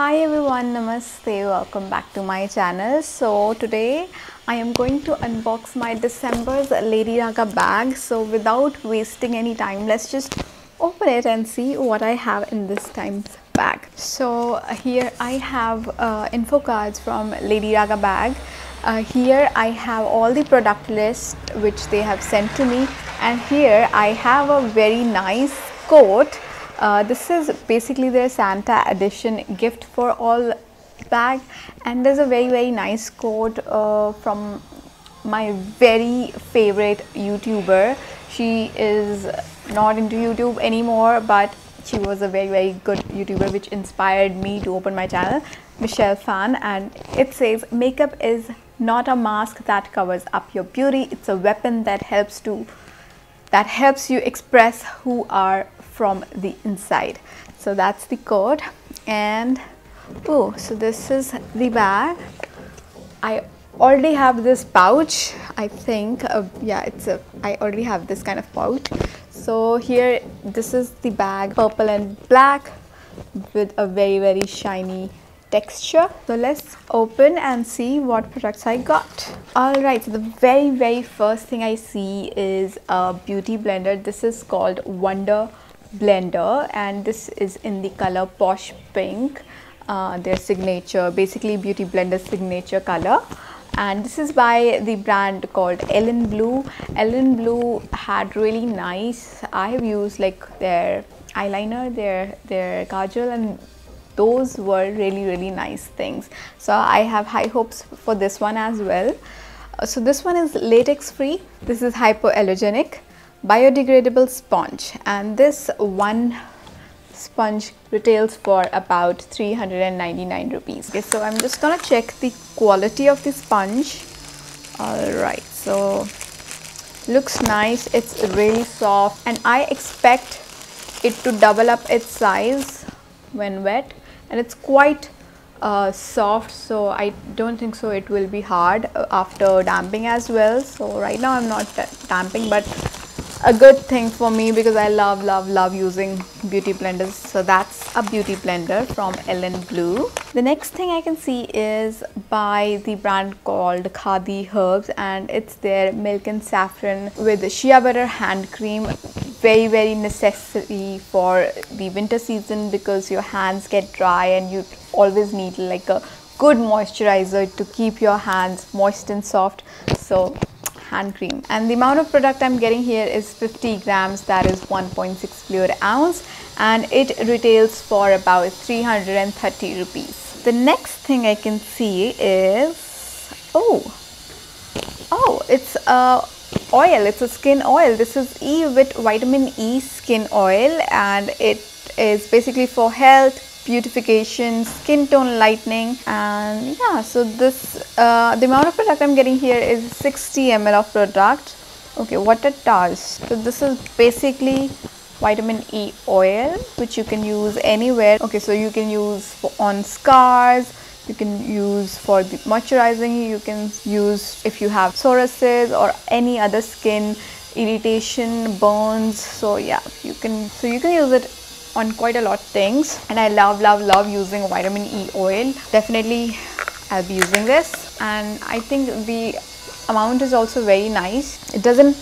Hi everyone, namaste, welcome back to my channel. So today I am going to unbox my December's Lady Raga bag. So without wasting any time, let's just open it and see what I have in this time's bag. So here I have info cards from Lady Raga bag. Here I have all the product list which they have sent to me, and here I have a very nice quote. This is basically their Santa edition gift for all bag, and there's a very nice quote from my very favorite YouTuber. She is not into YouTube anymore, but she was a very good YouTuber which inspired me to open my channel, Michelle Fan, and it says, "Makeup is not a mask that covers up your beauty, it's a weapon that helps you express who you are from the inside." So that's the quote. And oh, so this is the bag. I already have this pouch, I think. Yeah, I already have this kind of pouch. So here, this is the bag, purple and black with a very shiny texture. So let's open and see what products I got. Alright, so the very first thing I see is a beauty blender. This is called Wonder Blender, and this is in the color Posh Pink, their signature, basically beauty blender signature color. And this is by the brand called Ellen Blue. Ellen Blue had really nice, I have used like their eyeliner, their kajal, and those were really nice things. So I have high hopes for this one as well. So this one is latex free. This is hypoallergenic, biodegradable sponge, and this one sponge retails for about 399 rupees. Okay, so I'm just gonna check the quality of the sponge. Alright, so looks nice, it's really soft, and I expect it to double up its size when wet, and it's quite soft, so I don't think so it will be hard after damping as well. So right now I'm not damping, but a good thing for me because I love using beauty blenders. So that's a beauty blender from Ellen Blue. The next thing I can see is by the brand called Khadi Herbs, and it's their milk and saffron with shea butter hand cream. Very necessary for the winter season because your hands get dry and you always need like a good moisturizer to keep your hands moist and soft. So hand cream, and the amount of product I'm getting here is 50 grams, that is 1.6 fluid ounce, and it retails for about 330 rupees. The next thing I can see is it's a oil. It's a skin oil. This is with vitamin E skin oil, and it is basically for health, beautification, skin tone lightening. And yeah, so this the amount of product I'm getting here is 60 ml of product. Okay, what it does, so this is basically vitamin E oil which you can use anywhere. Okay, so you can use on scars, you can use for the moisturizing, you can use if you have psoriasis or any other skin irritation, burns. So yeah, you can use it on quite a lot of things, and I love using vitamin E oil. Definitely I'll be using this, and I think the amount is also very nice. It doesn't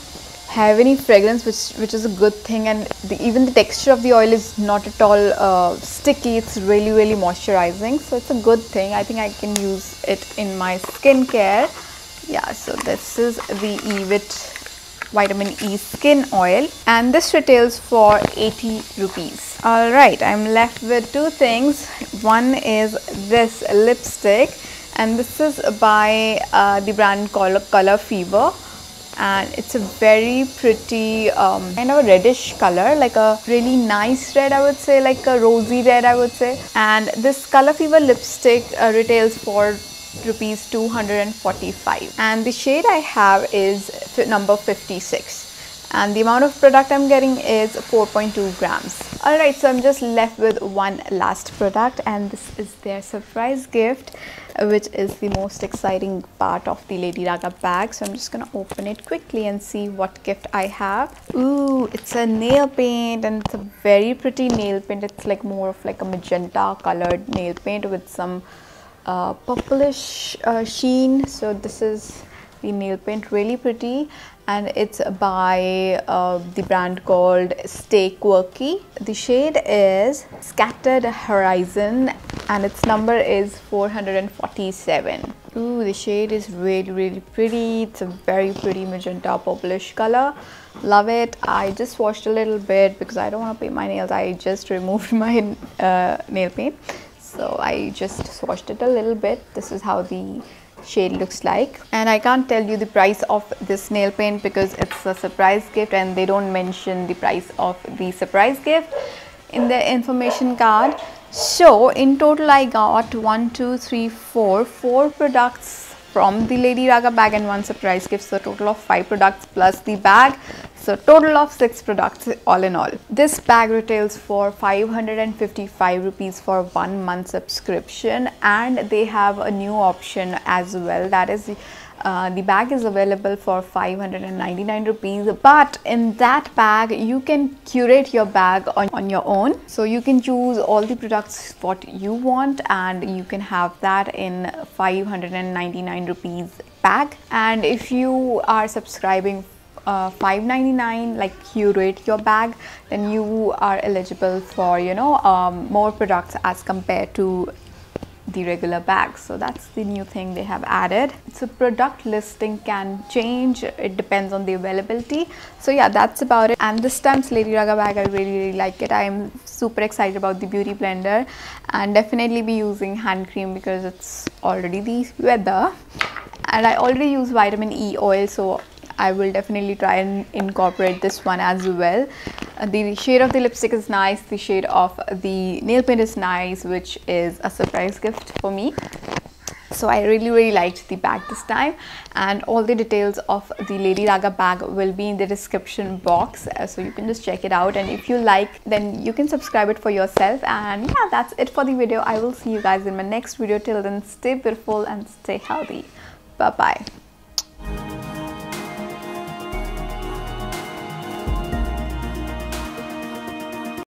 have any fragrance, which is a good thing, and even the texture of the oil is not at all sticky. It's really moisturizing, so it's a good thing. I think I can use it in my skincare. Yeah, so this is the vitamin E skin oil, and this retails for 80 rupees. Alright, I'm left with two things. One is this lipstick, and this is by the brand called Color Fever, and it's a very pretty kind of a reddish color, like a really nice red, I would say, like a rosy red, I would say. And this Color Fever lipstick retails for rupees 245, and the shade I have is number 56, and the amount of product I'm getting is 4.2 grams. Alright, so I'm just left with one last product, and this is their surprise gift which is the most exciting part of the Lady Raga bag. So I'm just gonna open it quickly and see what gift I have. Ooh, it's a nail paint, and it's a very pretty nail paint. It's like more of like a magenta colored nail paint with some purplish sheen. So this is the nail paint, really pretty, and it's by the brand called Stay Quirky. The shade is Scattered Horizon and its number is 447. Ooh, the shade is really pretty. It's a very pretty magenta purplish color. Love it. I just washed a little bit because I don't want to paint my nails. I just removed my nail paint, so I just swatched it a little bit. This is how the shade looks like, and I can't tell you the price of this nail paint because it's a surprise gift and they don't mention the price of the surprise gift in the information card. So in total I got 4 products from the Lady Raga bag and 1 surprise gift, so a total of 5 products plus the bag, so total of 6 products all in all. This bag retails for 555 rupees for 1 month subscription, and they have a new option as well, that is the bag is available for 599 rupees, but in that bag you can curate your bag on your own. So you can choose all the products what you want and you can have that in 599 rupees bag. And if you are subscribing 599, like curate your bag, then you are eligible for, you know, more products as compared to the regular bag. So that's the new thing they have added. So product listing can change, it depends on the availability. So yeah, that's about it. And this time's Lady Raga bag, I really like it. I am super excited about the beauty blender and definitely be using hand cream because it's already the weather, and I already use vitamin E oil, so I will definitely try and incorporate this one as well. The shade of the lipstick is nice, the shade of the nail paint is nice, which is a surprise gift for me. So I really liked the bag this time, and all the details of the Lady Raga bag will be in the description box, so you can just check it out, and if you like, then you can subscribe it for yourself. And yeah, that's it for the video. I will see you guys in my next video. Till then, stay beautiful and stay healthy. Bye bye.